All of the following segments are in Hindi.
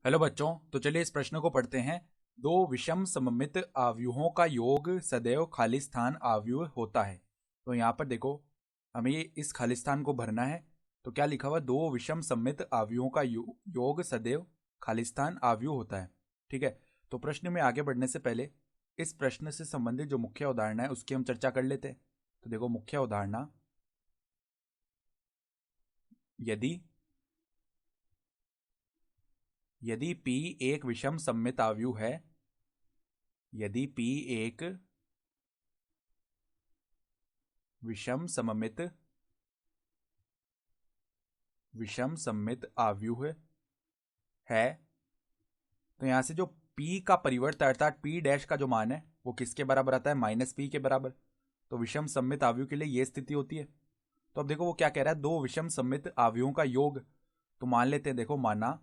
हेलो बच्चों, तो चलिए इस प्रश्न को पढ़ते हैं। दो विषम सममित आव्यूहों का योग सदैव खाली स्थान आव्यूह होता है। तो यहाँ पर देखो, हमें इस खाली स्थान को भरना है। तो क्या लिखा हुआ, दो विषम सममित आव्यूहों का योग सदैव खाली स्थान आव्यूह होता है। ठीक है। तो प्रश्न में आगे बढ़ने से पहले इस प्रश्न से संबंधित जो मुख्य उदाहरण है उसकी हम चर्चा कर लेते हैं। तो देखो, मुख्य उदाहरण, यदि यदि P एक विषम सममित आव्यूह है, यदि P एक विषम सममित आव्यूह है, तो यहां से जो P का परिवर्त अर्थात P डैश का जो मान है वो किसके बराबर आता है, -P के बराबर। तो विषम सममित आव्यूह के लिए ये स्थिति होती है। तो अब देखो वो क्या कह रहा है, दो विषम सममित आव्यूहों का योग। तो मान लेते हैं, देखो माना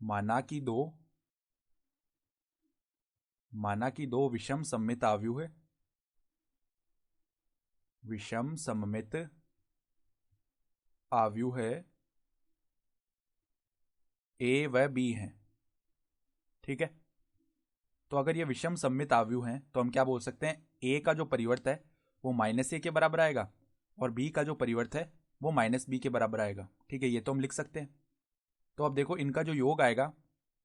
माना कि दो माना कि दो विषम सममित आव्यूह है, विषम सममित आव्यूह है ए व बी है। ठीक है। तो अगर ये विषम सममित आव्यूह हैं तो हम क्या बोल सकते हैं, ए का जो परिवर्त है वो -A के बराबर आएगा और बी का जो परिवर्त है वो -B के बराबर आएगा। ठीक है, ये तो हम लिख सकते हैं। तो अब देखो, इनका जो योग आएगा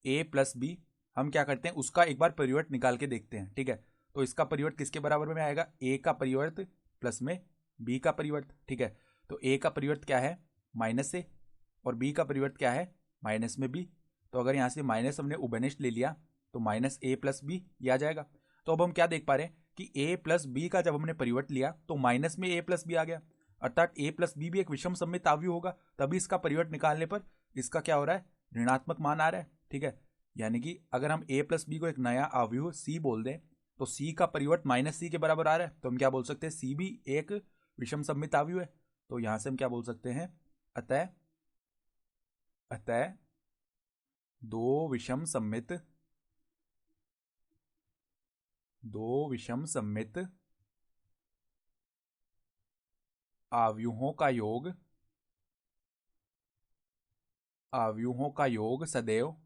a प्लस बी, हम क्या करते हैं उसका एक बार परिवर्त निकाल के देखते हैं। ठीक है। तो इसका परिवर्त किसके बराबर में आएगा, a का परिवर्त प्लस में b का परिवर्त। ठीक है। तो a का परिवर्त क्या है, -A, और b का परिवर्त क्या है, माइनस में b। तो अगर यहाँ से माइनस हमने उभयनिष्ठ ले लिया तो -A प्लस बी ये आ जाएगा। तो अब हम क्या देख पा रहे हैं कि a प्लस बी का जब हमने परिवर्त लिया तो माइनस में a प्लस बी आ गया, अर्थात a प्लस बी भी एक विषम सममित आव्यूह होगा। तभी इसका परिवर्त निकालने पर इसका क्या हो रहा है, ऋणात्मक मान आ रहा है। ठीक है। यानी कि अगर हम a प्लस बी को एक नया आव्यूह c बोल दें तो c का परिवर्त -C के बराबर आ रहा है, तो हम क्या बोल सकते हैं, c भी एक विषम सममित आव्यूह है। तो यहां से हम क्या बोल सकते हैं, अतः अतः दो विषम सममित आव्यूहों का योग सदैव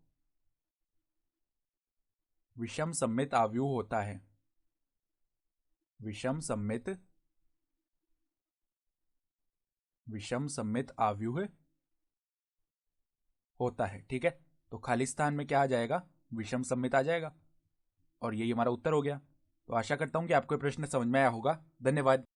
विषम सममित आव्यूह होता है, विषम सममित आव्यूह होता है। ठीक है। तो खाली स्थान में क्या आ जाएगा, विषम सममित आ जाएगा। और यही हमारा उत्तर हो गया। तो आशा करता हूं कि आपको ये प्रश्न समझ में आया होगा। धन्यवाद।